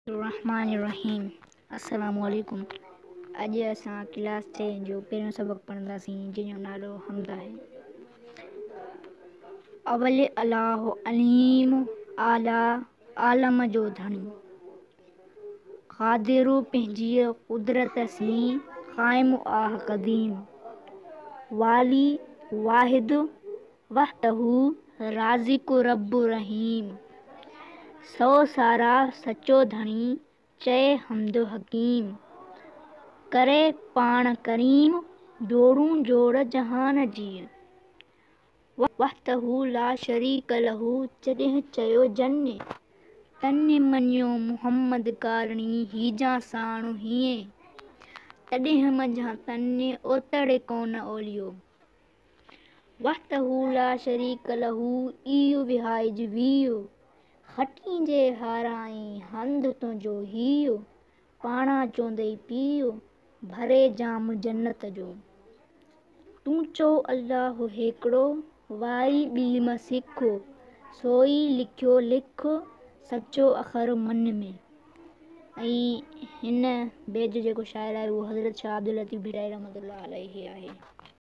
रहमानिर्रहीम। अस्सलामुअलैकुम। अॼु असां क्लास 10 जो पहिरियों सबक़ पढ़ंदासीं, जंहिंजो नालो हमद आहे। अवल अलाह अलीम आला आलम जो धणी, क़ादिरु पंहिंजी क़ुदरत सी क़ाइमु आह क़दीम, वाली वाहिद वहदहू राज़िक़ु रब्बु रहीम, सौ सारा सचो धणी चए हमद हकीम, करे पाण करीम जोड़ूं जोड़ जहान जी, वहदहू ला शरीक लहू जॾहिं चयो जन्ने, तन्ने मञियो मुहम्मद कारणी हीजा साणु हीअं, तॾहिं मंझां तन्ने ओतड़े कोन ओलियो, वहदहू ला शरीक लहू इहो विहाइज वीयो, खटी जे हाराई हंध तुंहिंजो हीयो, पाणा चोंदई पीओ भरे जाम जन्नत जो, तूं चओ अल्लाह हिकिड़ो वारी ॿी म सिखो, सोई लिखियो लिख सचो अख़र मन में। ऐं हिन बैदि जेको शाइर आहे उहो हज़रत शाह अब्दुल लतीफ़ भिटाई रहमतुल्लाह अलैहि आहे।